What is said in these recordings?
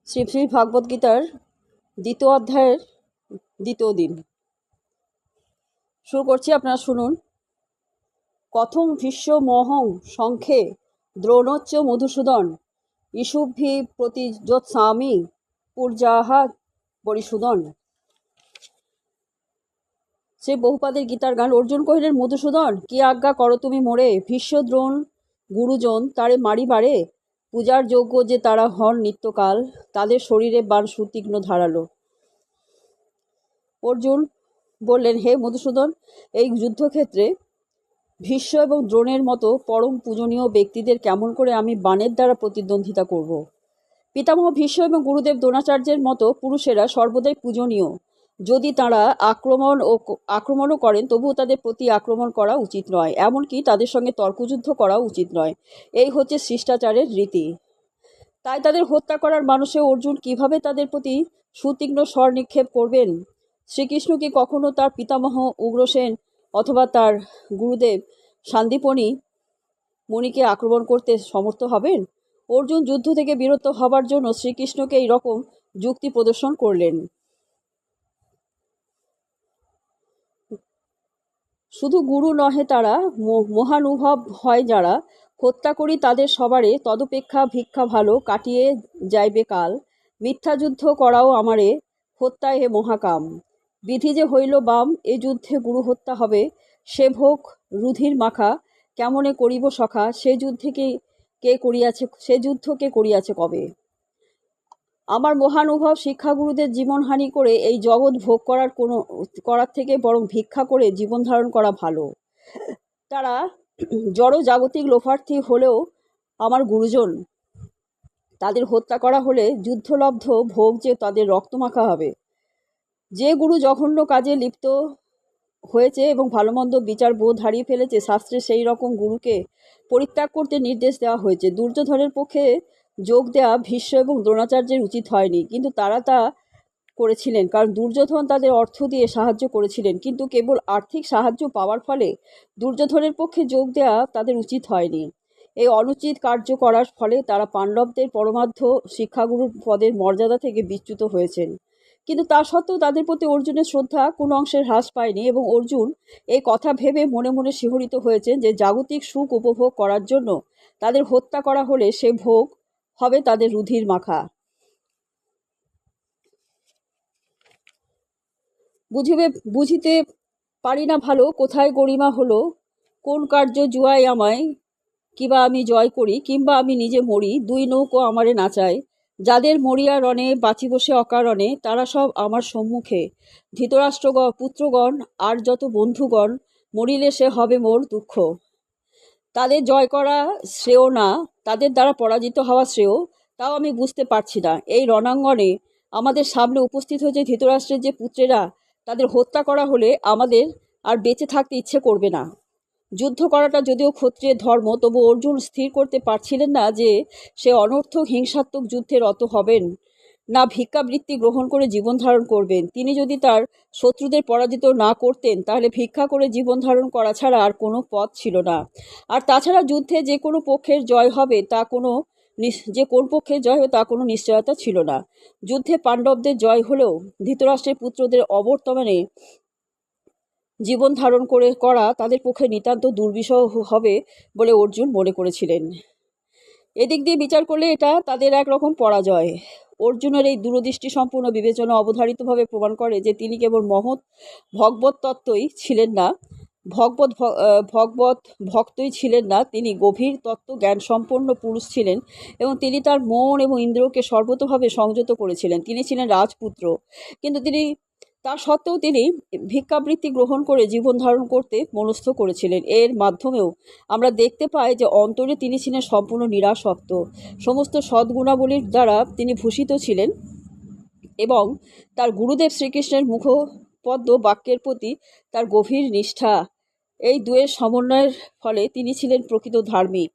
শ্রী শ্রী ভাগবত গীতার দ্বিতীয় অধ্যায়ের দ্বিতীয় দিন শুরু করছি। আপনারা শুনুন। কথং ভীষ্ম মহং সংখ্যে দ্রোণোচ্চ মধুসূদন ইষুভি প্রতিযোৎসামি পূর্যাহা পরিশোদন। সে বহুপাদের গীতার গান। অর্জুন কহিলেন, মধুসূদন, কি আজ্ঞা করো তুমি মোরে? ভীষ্ম দ্রোণ গুরুজন তারে মারিবারে, পূজার যোগ্য যে তারা হন নিত্যকাল, তাদের শরীরে বাণ সুতীক্ষ্ণ ধারালো। অর্জুন বললেন, হে মধুসূদন, এই যুদ্ধক্ষেত্রে ভীষ্ম এবং দ্রোণের মতো পরম পূজনীয় ব্যক্তিদের কেমন করে আমি বাণের দ্বারা প্রতিদ্বন্দ্বিতা করব? পিতামহ ভীষ্ম এবং গুরুদেব দ্রোণাচার্যের মতো পুরুষেরা সর্বদাই পূজনীয়। যদি তাঁরা আক্রমণও করেন, তবুও তাদের প্রতি আক্রমণ করা উচিত নয়, এমনকি তাদের সঙ্গে তর্কযুদ্ধ করা উচিত নয়। এই হচ্ছে শিষ্টাচারের রীতি। তাই তাদের হত্যা করার মানুষে অর্জুন কিভাবে তাদের প্রতি সুতীক্ষ্ণ স্বর নিক্ষেপ করবেন? শ্রীকৃষ্ণ কি কখনো তার পিতামহ উগ্রসেন অথবা তার গুরুদেব সান্দীপনী মুনিকে আক্রমণ করতে সমর্থ হবেন? অর্জুন যুদ্ধ থেকে বিরত হবার জন্য শ্রীকৃষ্ণকে এই রকম যুক্তি প্রদর্শন করলেন। শুধু গুরু নহে, তারা মহানুভব হয় যারা। হত্যা করি তাদের সবারে, তদপেক্ষা ভিক্ষা ভালো, কাটিয়ে যাইবে কাল। মিথ্যা যুদ্ধ করাও আমারে, হত্যা এ মহাকাম। বিধি যে হইল বাম, এ যুদ্ধে গুরু হত্যা হবে। সে ভোগ রুধির মাখা, কেমনে করিব সখা? সে যুদ্ধ কে করিয়াছে কবে? আমার মহানুভব শিক্ষাগুরুদের জীবনহানি করে এই জগৎ ভোগ করার থেকে বরং ভিক্ষা করে জীবন ধারণ করা ভালো। তারা জড় জাগতিক লোভার্থী হলেও আমার গুরুজন। তাদের হত্যা করা হলে যুদ্ধলব্ধ ভোগ যে তাদের রক্তমাখা হবে। যে গুরু জঘন্য কাজে লিপ্ত হয়েছে এবং ভালো মন্দ বিচার বোধ হারিয়ে ফেলেছে, শাস্ত্রে সেই রকম গুরুকে পরিত্যাগ করতে নির্দেশ দেওয়া হয়েছে। দুর্যোধনের পক্ষে যোগ দেওয়া ভীষ্ম এবং দ্রোণাচার্যের উচিত হয়নি, কিন্তু তারা তা করেছিলেন, কারণ দুর্যোধন তাদের অর্থ দিয়ে সাহায্য করেছিলেন। কিন্তু কেবল আর্থিক সাহায্য পাওয়ার ফলে দুর্যোধনের পক্ষে যোগ দেওয়া তাদের উচিত হয়নি। এই অনুচিত কার্য করার ফলে তারা পাণ্ডবদের পরমার্থ শিক্ষাগুরুর পদের মর্যাদা থেকে বিচ্যুত হয়েছেন। কিন্তু তা সত্ত্বেও তাদের প্রতি অর্জুনের শ্রদ্ধা কোনো অংশের হ্রাস পায়নি, এবং অর্জুন এই কথা ভেবে মনে মনে শিহরিত হয়েছেন যে জাগতিক সুখ উপভোগ করার জন্য তাদের হত্যা করা হলে সে ভোগ হবে তাদের রুধির মাখা। বুঝিতে পারি না ভালো, কোথায় গরিমা হলো? কোন কার্য জুয়ায় আমায়? কিবা আমি জয় করি, কিংবা আমি নিজে মরি, দুই নৌকো আমারে নাচায়। যাদের মরিয়া রণে বাঁচি বসে অকারণে, তারা সব আমার সম্মুখে। পুত্রগণ আর যত বন্ধুগণ, মরিলে সে হবে মোর দুঃখ। তাদের জয় করা শ্রেয় না, তাদের দ্বারা পরাজিত হওয়া শ্রেয়, তাও আমি বুঝতে পারছি না। এই রণাঙ্গনে আমাদের সামনে উপস্থিত হয়েছে ধৃতরাষ্ট্রের যে পুত্রেরা, তাদের হত্যা করা হলে আমাদের আর বেঁচে থাকতে ইচ্ছে করবে না। যুদ্ধ করাটা যদিও ক্ষত্রিয়ের ধর্ম, তবু অর্জুন স্থির করতে পারছিলেন না যে সে অনর্থক হিংসাত্মক যুদ্ধে রত হবেন না ভিক্ষাবৃত্তি গ্রহণ করে জীবন ধারণ করবেন। তিনি যদি তার শত্রুদের পরাজিত না করতেন, তাহলে ভিক্ষা করে জীবন ধারণ করা ছাড়া আর কোনো পথ ছিল না। আর তাছাড়া যুদ্ধে যে কোন পক্ষের জয় হবে তা কোনো নিশ্চয়তা ছিল না। যুদ্ধে পাণ্ডবদের জয় হলেও ধৃতরাষ্ট্রের পুত্রদের অবর্তমানে জীবন ধারণ করা তাদের পক্ষে নিতান্ত দুর্বিষহ হবে বলে অর্জুন মনে করেছিলেন। এদিক দিয়ে বিচার করলে এটা তাদের একরকম পরাজয়। অর্জুনের এই দূরদৃষ্টি সম্পূর্ণ বিবেচনা অবধারিতভাবে প্রমাণ করে যে তিনি কেবল মহৎ ভগবত তত্ত্বই ছিলেন না, ভগবত ভক্তই ছিলেন না, তিনি গভীর তত্ত্ব জ্ঞান সম্পন্ন পুরুষ ছিলেন, এবং তিনি তার মন এবং ইন্দ্রিয়কে সর্বতোভাবে সংযত করেছিলেন। তিনি ছিলেন রাজপুত্র, কিন্তু তা সত্ত্বেও তিনি ভিক্ষাবৃত্তি গ্রহণ করে জীবন ধারণ করতে মনস্থ করেছিলেন। এর মাধ্যমেও আমরা দেখতে পাই যে অন্তরে তিনি ছিলেন সম্পূর্ণ নিরাসক্ত। সমস্ত সদ্গুণাবলীর দ্বারা তিনি ভূষিত ছিলেন, এবং তার গুরুদেব শ্রীকৃষ্ণের মুখপদ্ম বাক্যের প্রতি তার গভীর নিষ্ঠা, এই দুয়ের সমন্বয়ের ফলে তিনি ছিলেন প্রকৃত ধার্মিক।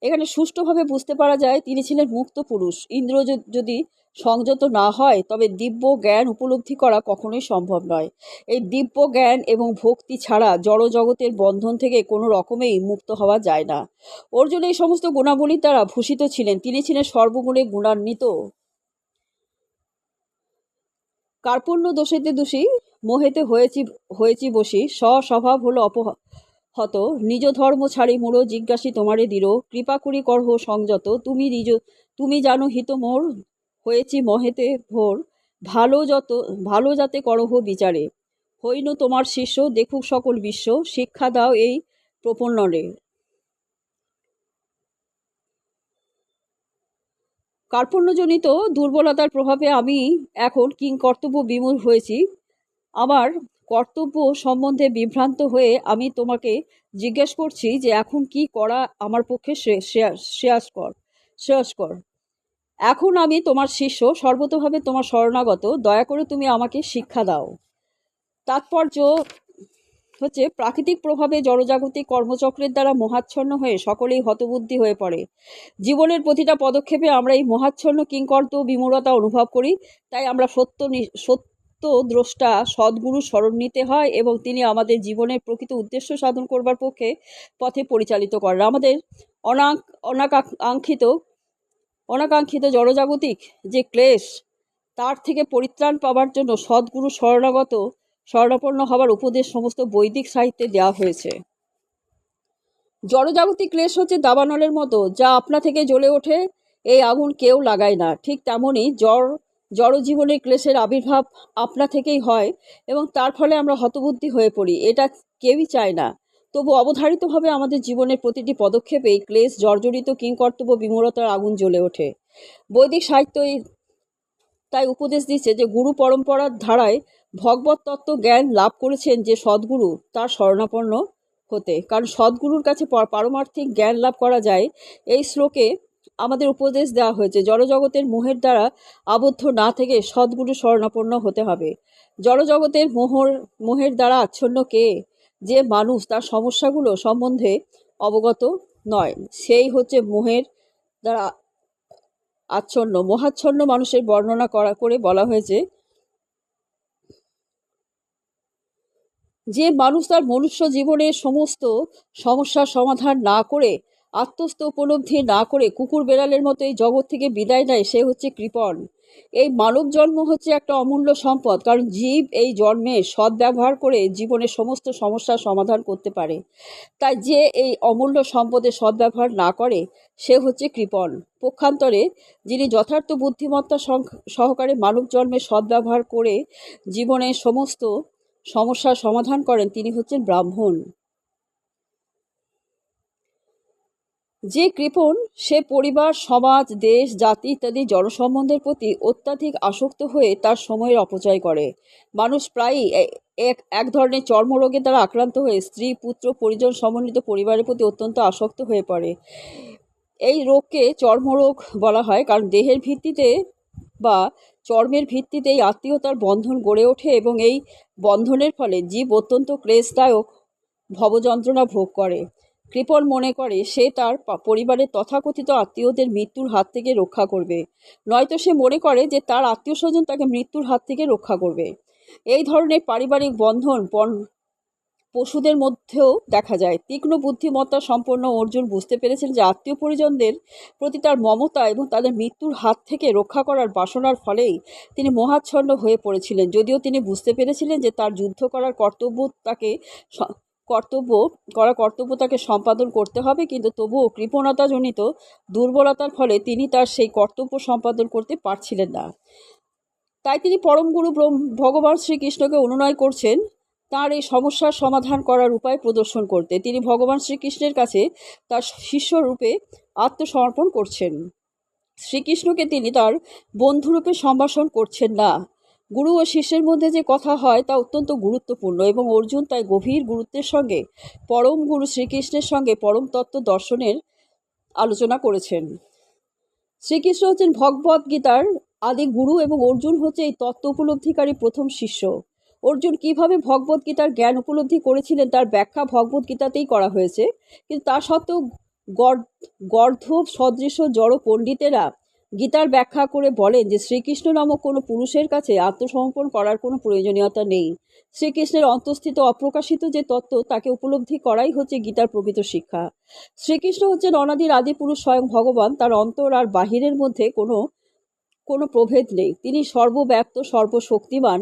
এখানে সুষ্ঠুভাবে বুঝতে পারা যায় তিনি ছিলেন মুক্ত পুরুষ। ইন্দ্র যদি সংযত না হয়, তবে দিব্য জ্ঞান উপলব্ধি করা কখনোই সম্ভব নয়। এই দিব্য জ্ঞান এবং ভক্তি ছাড়া জড় জগতের বন্ধন থেকে কোনো রকমেই মুক্ত হওয়া যায় না। অর্জুন এই সমস্ত গুণাবলীর দ্বারা ভূষিত ছিলেন। তিনি ছিলেন সর্বগুণে গুণান্বিত কার্পণ্য দোষেতে দোষী, মোহেতে হয়েছি বশী, স্বস্বভাব হলো অপহত, নিজ ধর্ম ছাড়ি মোর জিজ্ঞাসী তোমারে দৃঢ়, কৃপা করি করহ সংযত, তুমি জানো হিত মোর, হয়েছি মহেতে ভোর, ভালো যাতে করহ বিচারে, হইন তোমার শিষ্য, দেখুক সকল বিশ্ব, শিক্ষা দাও এই প্রপন্নরে। কার্পণ্যজনিত দুর্বলতার প্রভাবে আমি এখন কিংকর্তব্য বিমূঢ় হয়েছি। আমার কর্তব্য সম্বন্ধে বিভ্রান্ত হয়ে আমি তোমাকে জিজ্ঞেস করছি যে এখন কি করা আমার পক্ষে শ্রেয়স্কর। এখন আমি তোমার শিষ্য, সর্বতোভাবে তোমার শরণাগত, দয়া করে তুমি আমাকে শিক্ষা দাও। তাৎপর্য হচ্ছে, প্রাকৃতিক প্রভাবে জড়জাগতিক কর্মচক্রের দ্বারা মোহাচ্ছন্ন হয়ে সকলেই হতবুদ্ধি হয়ে পড়ে। জীবনের প্রতিটা পদক্ষেপে আমরা এই মোহাচ্ছন্ন কিংকর্ত বিমূঢ়তা অনুভব করি। তাই আমরা সত্য দ্রষ্টা সদ্গুরু শরণ নিতে হয় এবং তিনি আমাদের জীবনের প্রকৃত উদ্দেশ্য সাধন করবার পথে পরিচালিত করেন। আমাদের অনাকাঙ্ক্ষিত জড়জাগতিক যে ক্লেশ, তার থেকে পরিত্রাণ পাবার জন্য সদ্গুরু শরণাপন্ন হবার উপদেশ সমস্ত বৈদিক সাহিত্যে দেওয়া হয়েছে। জড়জাগতিক ক্লেশ হচ্ছে দাবানলের মতো, যা আপনা থেকে জ্বলে ওঠে, এই আগুন কেউ লাগায় না। ঠিক তেমনই জড়জীবনের ক্লেশের আবির্ভাব আপনা থেকেই হয় এবং তার ফলে আমরা হতবুদ্ধি হয়ে পড়ি। এটা কেউই চায় না। তবু অবধারিতভাবে আমাদের জীবনের প্রতিটি পদক্ষেপেই ক্লেশ জর্জরিত কিংকর্তব্য বিমূঢ়তার আগুন জ্বলে ওঠে। বৈদিক সাহিত্য তাই উপদেশ দিচ্ছে যে গুরু পরম্পরার ধারায় ভগবত তত্ত্ব জ্ঞান লাভ করেছেন যে সদ্গুরু, তার শরণাপন্ন হতে, কারণ সদ্গুরুর কাছে পারমার্থিক জ্ঞান লাভ করা যায়। এই শ্লোকে আমাদের উপদেশ দেওয়া হয়েছে জড়জগতের মোহের দ্বারা আবদ্ধ না থেকে সদ্গুরু শরণাপন্ন হতে হবে। জড়জগতের মোহের দ্বারা আচ্ছন্ন কে? যে মানুষ তার সমস্যাগুলো সম্বন্ধে অবগত নয়, সেই হচ্ছে মোহের দ্বারা আচ্ছন্ন। মোহাচ্ছন্ন মানুষের বর্ণনা করে বলা হয়েছে, যে মানুষ তার মনুষ্য জীবনের সমস্ত সমস্যার সমাধান না করে, আত্মস্থ উপলব্ধি না করে কুকুর বেড়ালের মতো এই জগৎ থেকে বিদায় নেয়, সে হচ্ছে কৃপণ। এই মানব জন্ম হচ্ছে একটা অমূল্য সম্পদ, কারণ জীব এই জন্মে সদ্ব্যবহার করে জীবনের সমস্ত সমস্যার সমাধান করতে পারে। তাই যে এই অমূল্য সম্পদের সদ্ব্যবহার না করে, সে হচ্ছে কৃপণ। পক্ষান্তরে যিনি যথার্থ বুদ্ধিমত্তা সহকারে মানব জন্মে সদ্ব্যবহার করে জীবনের সমস্ত সমস্যার সমাধান করেন, তিনি হচ্ছেন ব্রাহ্মণ। যে কৃপণ, সে পরিবার, সমাজ, দেশ, জাতি ইত্যাদি জনসম্বন্ধের প্রতি অত্যাধিক আসক্ত হয়ে তার সময়ের অপচয় করে। মানুষ প্রায়ই এক ধরনের চর্মরোগের দ্বারা আক্রান্ত হয়ে স্ত্রী, পুত্র, পরিজন সমন্বিত পরিবারের প্রতি অত্যন্ত আসক্ত হয়ে পড়ে। এই রোগকে চর্মরোগ বলা হয়, কারণ দেহের ভিত্তিতে বা চর্মের ভিত্তিতে এই আত্মীয়তার বন্ধন গড়ে ওঠে এবং এই বন্ধনের ফলে জীব অত্যন্ত ক্লেশদায়ক ভবযন্ত্রণা ভোগ করে। কৃপণ মনে করে সে তার পরিবারের তথাকথিত আত্মীয়দের মৃত্যুর হাত থেকে রক্ষা করবে, নয়তো সে মনে করে যে তার আত্মীয় স্বজন তাকে মৃত্যুর হাত থেকে রক্ষা করবে। এই ধরনের পারিবারিক বন্ধন পশুদের মধ্যেও দেখা যায়। তীক্ষ্ণ বুদ্ধিমত্তা সম্পন্ন অর্জুন বুঝতে পেরেছেন যে আত্মীয় পরিজনদের প্রতি তার মমতা এবং তাদের মৃত্যুর হাত থেকে রক্ষা করার বাসনার ফলেই তিনি মোহাচ্ছন্ন হয়ে পড়েছিলেন। যদিও তিনি বুঝতে পেরেছিলেন যে তার যুদ্ধ করার কর্তব্য তাকে সম্পাদন করতে হবে, কিন্তু তবুও কৃপণতাজনিত দুর্বলতার ফলে তিনি তার সেই কর্তব্য সম্পাদন করতে পারছিলেন না। তাই তিনি পরম গুরু ভগবান শ্রীকৃষ্ণকে অনুনয় করছেন তার এই সমস্যার সমাধান করার উপায় প্রদর্শন করতে। তিনি ভগবান শ্রীকৃষ্ণের কাছে তার শিষ্যরূপে আত্মসমর্পণ করছেন। শ্রীকৃষ্ণকে তিনি তার বন্ধুরূপে সম্ভাষণ করছেন না। গুরু ও শিষ্যের মধ্যে যে কথা হয় তা অত্যন্ত গুরুত্বপূর্ণ এবং অর্জুন তাই গভীর গুরুত্বের সঙ্গে পরম গুরু শ্রীকৃষ্ণের সঙ্গে পরম তত্ত্ব দর্শনের আলোচনা করেছেন। শ্রীকৃষ্ণ হচ্ছেন ভগবদ গীতার আদি গুরু এবং অর্জুন হচ্ছে এই তত্ত্ব উপলব্ধিকারী প্রথম শিষ্য। অর্জুন কিভাবে ভগবদ গীতার জ্ঞান উপলব্ধি করেছিলেন তার ব্যাখ্যা ভগবদ গীতাতেই করা হয়েছে, কিন্তু তা সত্ত্বেও গর্ধব সদৃশ জড় পণ্ডিতেরা গীতার ব্যাখ্যা করে বলেন যে শ্রীকৃষ্ণ নামক কোনো পুরুষের কাছে আত্মসমর্পণ করার কোনো প্রয়োজনীয়তা নেই। শ্রীকৃষ্ণের অন্তঃস্থিত অপ্রকাশিত যে তত্ত্ব তাকে উপলব্ধি করাই হচ্ছে গীতার প্রকৃত শিক্ষা। শ্রীকৃষ্ণ হচ্ছেন অনাদির আদি পুরুষ, স্বয়ং ভগবান। তার অন্তর আর বাহিরের মধ্যে কোনো কোনো প্রভেদ নেই। তিনি সর্বব্যাপ্ত, সর্বশক্তিমান।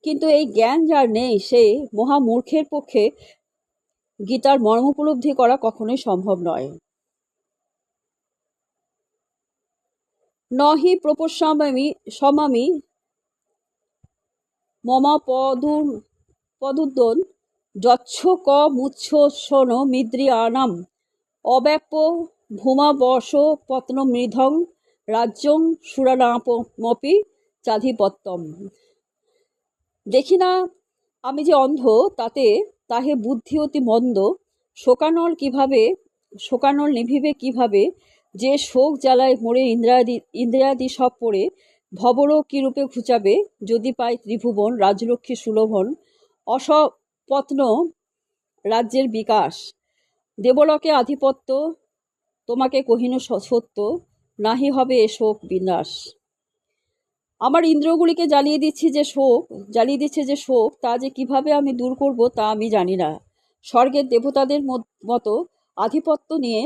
কিন্তু এই জ্ঞান যার নেই, সে মহামূর্খের পক্ষে গীতার মর্ম উপলব্ধি করা কখনোই সম্ভব নয়। নহি প্রপশ্যামি সমামি মম পদুদ্দন যচ্ছ ক মুচ্ছন মিদ্রিয়ানাম অব্যাপ্য ভূমাবশ পত্ন মৃধং রাজ্যং সুরানাপমপি চাধিপত্যম। দেখি না আমি যে অন্ধ, তাহে বুদ্ধি অতি মন্দ। শোকানল নিভিবে কিভাবে, যে শোক জ্বালায় মোরে ইন্দ্রিয়াদি সব পড়ে। ভবরোগ কিরূপে ঘুচাবে, যদি পাই ত্রিভুবন রাজলক্ষ্মী সুলভন। অসপত্ন রাজ্যের বিকাশ, দেবলোকে আধিপত্য, তোমাকে কহিনু সত্য, নাহি হবে এ শোক বিনাশ। আমার ইন্দ্রিয়গুলিকে জ্বালিয়ে দিচ্ছে যে শোক, তা যে কিভাবে আমি দূর করব তা আমি জানি না। স্বর্গের দেবতাদের মতো আধিপত্য নিয়ে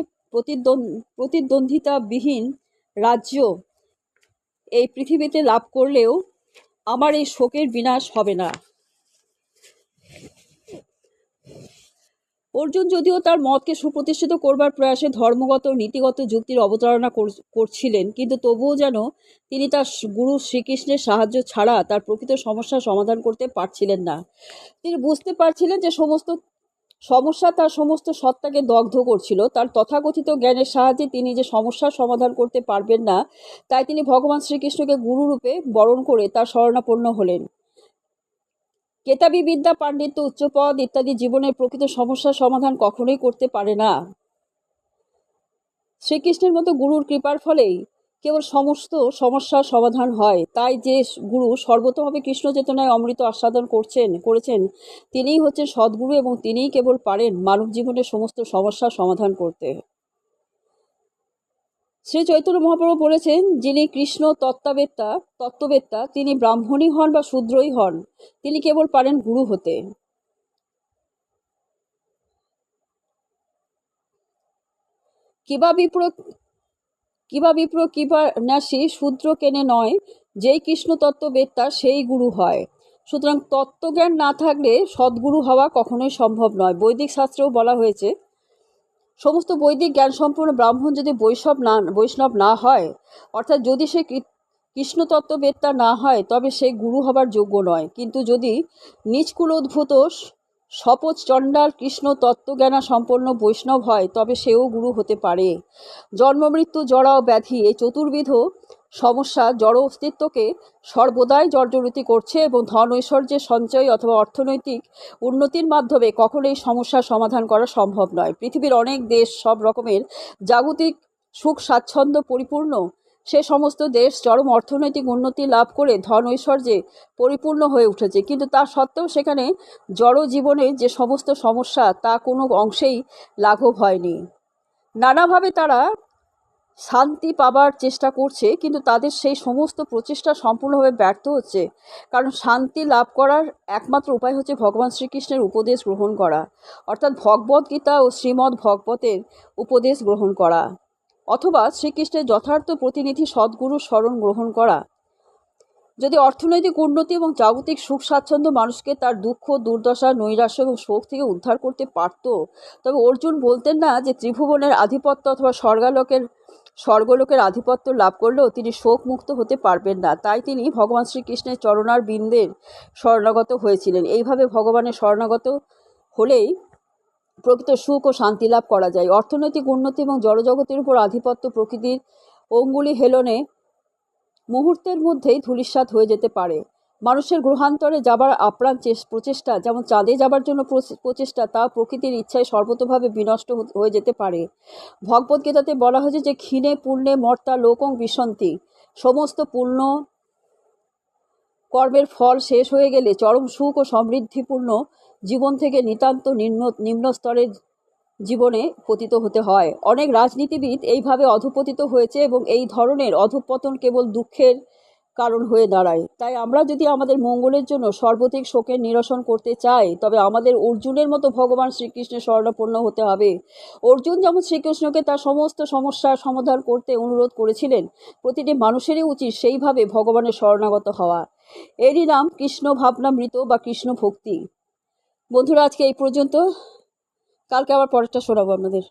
প্রতিদ্বন্দ্বিতাবিহীন রাজ্য এই পৃথিবীতে লাভ করলেও আমার এই শোকের বিনাশ হবে না। অর্জুন যদিও তার মতকে সুপ্রতিষ্ঠিত করবার প্রয়াসে ধর্মগত নীতিগত যুক্তির অবতারণা করছিলেন, কিন্তু তবুও যেন তিনি তার গুরু শ্রীকৃষ্ণের সাহায্য ছাড়া তার প্রকৃত সমস্যার সমাধান করতে পারছিলেন না। তিনি বুঝতে পারছিলেন যে সমস্ত সমস্যা তার সমস্ত সত্তাকে দগ্ধ করছিল। তার তথাকথিত জ্ঞানের সাহায্যে তিনি যে সমস্যার সমাধান করতে পারবেন না, তাই তিনি ভগবান শ্রীকৃষ্ণকে গুরুরূপে বরণ করে তার শরণাপন্ন হলেন। কেতাবী বিদ্যা, পাণ্ডিত্য, উচ্চপদ ইত্যাদি জীবনের প্রকৃত সমস্যার সমাধান কখনোই করতে পারে না। শ্রীকৃষ্ণের মতো গুরুর কৃপার ফলেই কেবল সমস্ত সমস্যার সমাধান হয়। তাই যে গুরু সর্বতভাবে কৃষ্ণ চেতনায় অমৃত আস্বাদন করেছেন তিনিই হচ্ছেন সদ্গুরু, এবং তিনিই কেবল পারেন মানব জীবনের সমস্ত সমস্যার সমাধান করতে। শ্রী চৈতন্য মহাপ্রভু বলেছেন, যিনি কৃষ্ণ তত্ত্ববেত্তা, তিনি ব্রাহ্মণই হন বা শূদ্রই হন, তিনি কেবল পারেন গুরু হতে। কিবা বিপ্র কিবা ন্যাসী শূদ্র কেনে নয়, যেই কৃষ্ণ তত্ত্ববেত্তা সেই গুরু হয়। সুতরাং তত্ত্বজ্ঞান না থাকলে সদ্গুরু হওয়া কখনোই সম্ভব নয়। বৈদিক শাস্ত্রেও বলা হয়েছে, সমস্ত বৈদিক জ্ঞান সম্পন্ন ব্রাহ্মণ যদি বৈষ্ণব না হয়, অর্থাৎ যদি সে কৃষ্ণ তত্ত্ববেত্তা না হয়, তবে সে গুরু হবার যোগ্য নয়। কিন্তু যদি নিচকুলোদ্ভূত শপথ চণ্ডাল কৃষ্ণ তত্ত্বজ্ঞানা সম্পন্ন বৈষ্ণব হয়, তবে সেও গুরু হতে পারে। জন্ম, মৃত্যু, জরা ও ব্যাধি, এই চতুর্বিধ সমস্যা জড় অস্তিত্বকে সর্বদাই জর্জরিত করছে, এবং ধন ঐশ্বর্যের সঞ্চয় অথবা অর্থনৈতিক উন্নতির মাধ্যমে কখনো এই সমস্যার সমাধান করা সম্ভব নয়। পৃথিবীর অনেক দেশ সব রকমের জাগতিক সুখ স্বাচ্ছন্দ্য পরিপূর্ণ। সে সমস্ত দেশ চরম অর্থনৈতিক উন্নতি লাভ করে ধন ঐশ্বর্যে পরিপূর্ণ হয়ে উঠেছে, কিন্তু তা সত্ত্বেও সেখানে জড় জীবনের যে সমস্ত সমস্যা, তা কোনো অংশেই লাঘব হয়নি। নানাভাবে তারা শান্তি পাবার চেষ্টা করছে, কিন্তু তাদের সেই সমস্ত প্রচেষ্টা সম্পূর্ণভাবে ব্যর্থ হচ্ছে। কারণ শান্তি লাভ করার একমাত্র উপায় হচ্ছে ভগবান শ্রীকৃষ্ণের উপদেশ গ্রহণ করা, অর্থাৎ ভগবদ্গীতা ও শ্রীমদ্ ভগবতের উপদেশ গ্রহণ করা, অথবা শ্রীকৃষ্ণের যথার্থ প্রতিনিধি সদ্গুরুর শরণ গ্রহণ করা। যদি অর্থনৈতিক উন্নতি এবং জাগতিক সুখ স্বাচ্ছন্দ্য মানুষকে তার দুঃখ, দুর্দশা, নৈরাশ্য এবং শোক থেকে উদ্ধার করতে পারত, তবে অর্জুন বলতেন না যে ত্রিভুবনের আধিপত্য অথবা স্বর্গলোকের আধিপত্য লাভ করলেও তিনি শোক মুক্ত হতে পারবেন না। তাই তিনি ভগবান শ্রীকৃষ্ণের চরণার বিন্দের শরণাগত হয়েছিলেন। এইভাবে ভগবানের শরণাগত হলেই প্রকৃত সুখ ও শান্তি লাভ করা যায়। অর্থনৈতিক উন্নতি এবং জড়জগতের উপর আধিপত্য প্রকৃতির অঙ্গুলি হেলনে মুহূর্তের মধ্যেই ধূলিসাৎ হয়ে যেতে পারে। মানুষের গ্রহান্তরে যাবার আপ্রাণ প্রচেষ্টা, যেমন চাঁদে যাবার জন্য প্রচেষ্টা, তা প্রকৃতির ইচ্ছায় সর্বতভাবে বিনষ্ট হয়ে যেতে পারে। ভগবদ্গীতাতে বলা হয়েছে যে ক্ষীণে পূর্ণে মর্তা লোকং বিশন্তি, সমস্ত পূর্ণ কর্মের ফল শেষ হয়ে গেলে চরম সুখ ও সমৃদ্ধিপূর্ণ জীবন থেকে নিতান্ত নিম্ন স্তরের জীবনে পতিত হতে হয়। অনেক রাজনীতিবিদ এইভাবে অধঃপতিত হয়েছে, এবং এই ধরনের অধঃপতন কেবল দুঃখের কারণ হয়ে দাঁড়ায়। তাই আমরা যদি আমাদের মঙ্গলের জন্য সর্বাধিক শোকের নিরসন করতে চাই, তবে আমাদের অর্জুনের মতো ভগবান শ্রীকৃষ্ণের শরণাপন্ন হতে হবে। অর্জুন যেমন শ্রীকৃষ্ণকে তার সমস্ত সমস্যার সমাধান করতে অনুরোধ করেছিলেন, প্রতিটি মানুষেরই উচিত সেইভাবে ভগবানের শরণাগত হওয়া। এরই নাম কৃষ্ণ ভাবনামৃত বা কৃষ্ণ ভক্তি। বন্ধুরা, আজকে এই পর্যন্ত। কালকে আবার পরেরটা শোনাবো আপনাদের।